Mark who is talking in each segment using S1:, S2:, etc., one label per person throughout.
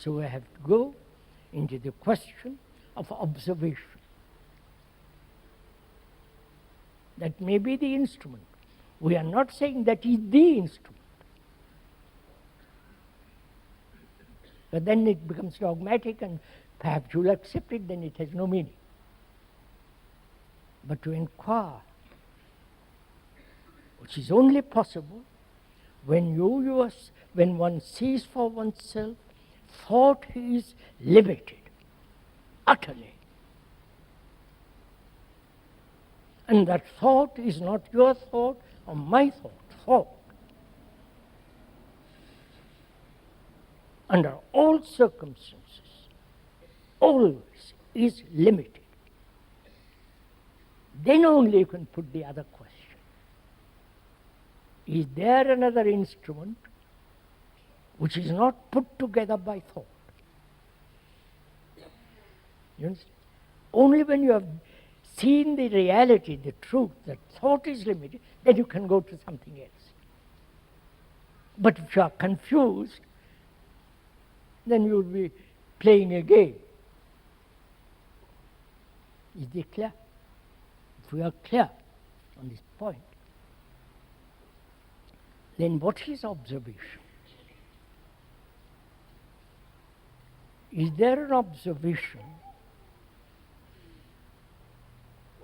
S1: So we have to go into the question of observation. That may be the instrument. We are not saying that is the instrument. But then it becomes dogmatic, and perhaps you'll accept it, then it has no meaning. But to inquire, which is only possible when when one sees for oneself, thought is limited, utterly. And that thought is not your thought or my thought. Under all circumstances, always is limited. Then only you can put the other question. Is there another instrument which is not put together by thought? You understand? Only when you have seen the reality, the truth, that thought is limited, then you can go to something else. But if you are confused, then you will be playing a game. Is it clear? If we are clear on this point, then what is observation? Is there an observation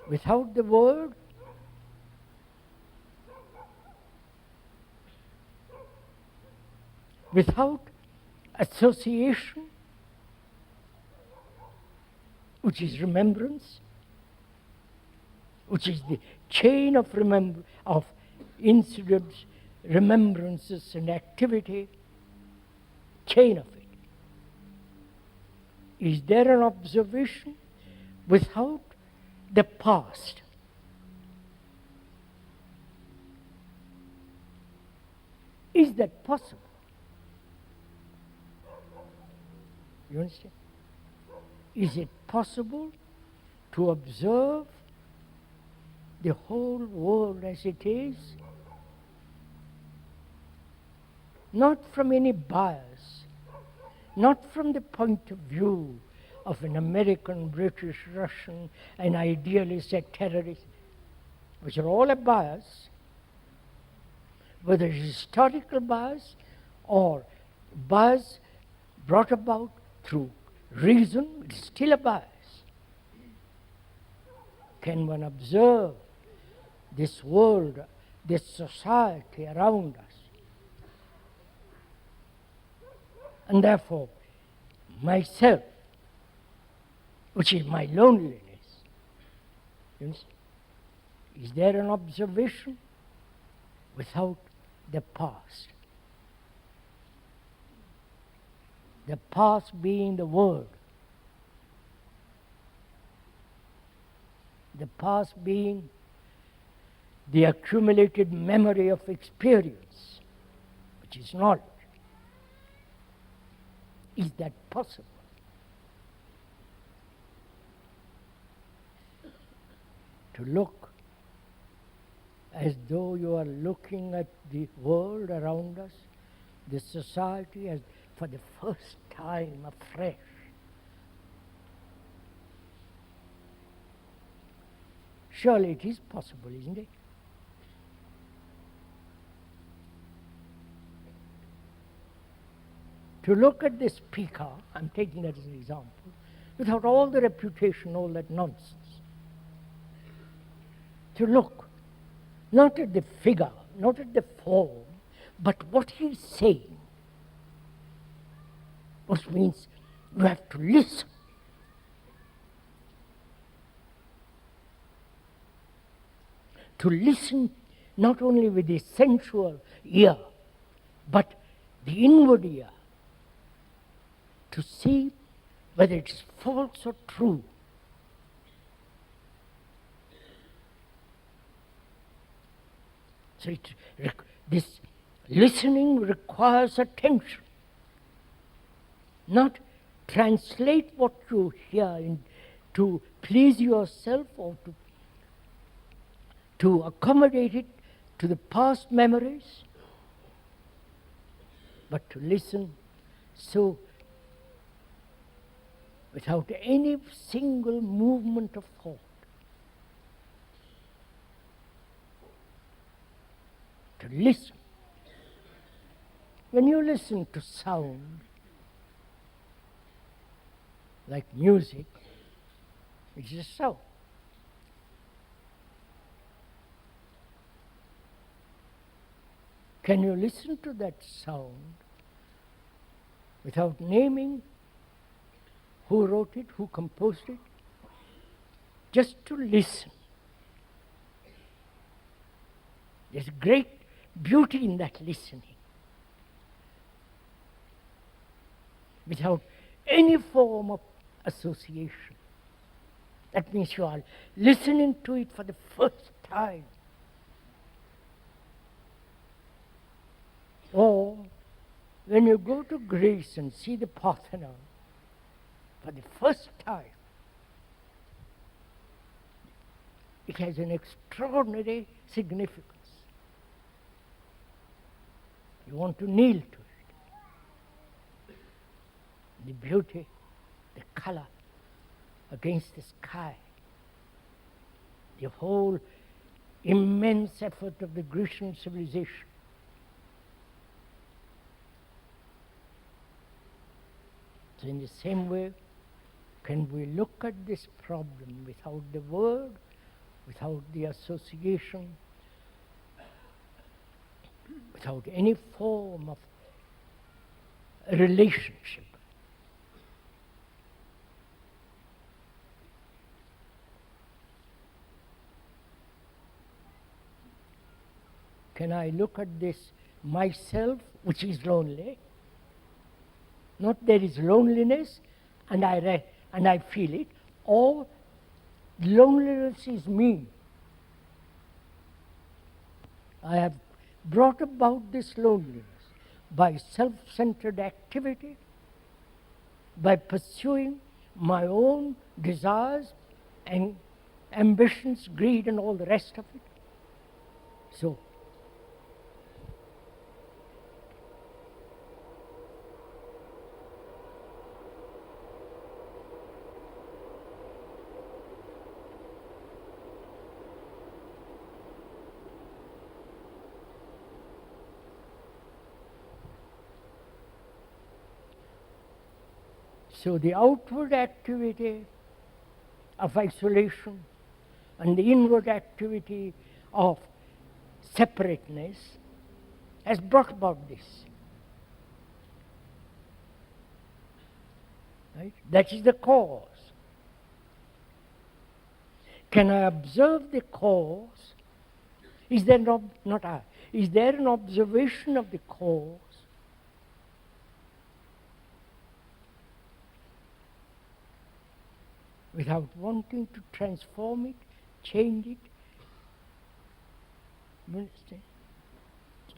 S1: without the word? Without association, which is remembrance, which is the chain of incidents, remembrances and activity, chain of it. Is there an observation without the past? Is that possible? You understand? Is it possible to observe the whole world as it is? Not from any bias, not from the point of view of an American, British, Russian, an idealist, a terrorist, which are all a bias, whether it is historical bias or bias brought about through reason, it is still a bias. Can one observe this world, this society around us? And therefore, myself, which is my loneliness, is there an observation without the past? The past being the word, the past being the accumulated memory of experience, which is knowledge. Is that possible? To look as though you are looking at the world around us, the society, as for the first time afresh. Surely it is possible, isn't it? To look at the speaker, I'm taking that as an example, without all the reputation, all that nonsense. To look not at the figure, not at the form, but what he's saying. Which means you have to listen. To listen not only with the sensual ear, but the inward ear. To see whether it is false or true. So this listening requires attention. Not translate what you hear to please yourself or to accommodate it to the past memories, but to listen so without any single movement of thought. To listen. When you listen to sound, like music, which is a sound. Can you listen to that sound without naming who wrote it, who composed it? Just to listen. There's great beauty in that listening. Without any form of association. That means you are listening to it for the first time. Or when you go to Greece and see the Parthenon for the first time, it has an extraordinary significance. You want to kneel to it. The beauty, the color against the sky, the whole immense effort of the Grecian civilization. So in the same way, can we look at this problem without the word, without the association, without any form of relationship? Can I look at this myself, which is lonely? Not there is loneliness, and I feel it, or loneliness is me. I have brought about this loneliness by self-centered activity, by pursuing my own desires and ambitions, greed, and all the rest of it. So, the outward activity of isolation and the inward activity of separateness has brought about this. Right? That is the cause. Can I observe the cause? Is there is there an observation of the cause? Without wanting to transform it, change it. You understand?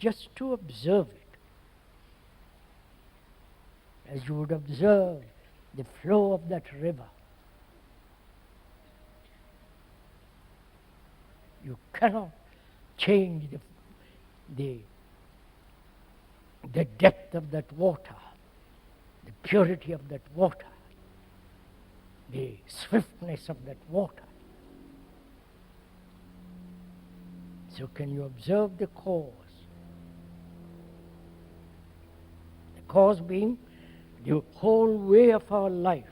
S1: Just to observe it. As you would observe the flow of that river. You cannot change the depth of that water, the purity of that water, the swiftness of that water. So can you observe the cause? The cause being the whole way of our life.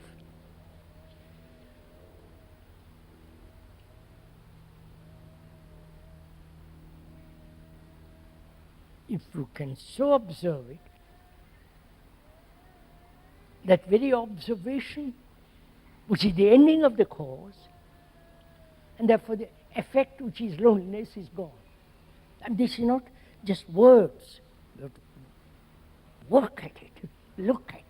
S1: If you can so observe it, that very observation, which is the ending of the cause, and therefore the effect, which is loneliness, is gone. And this is not just words. You have to work at it, look at it.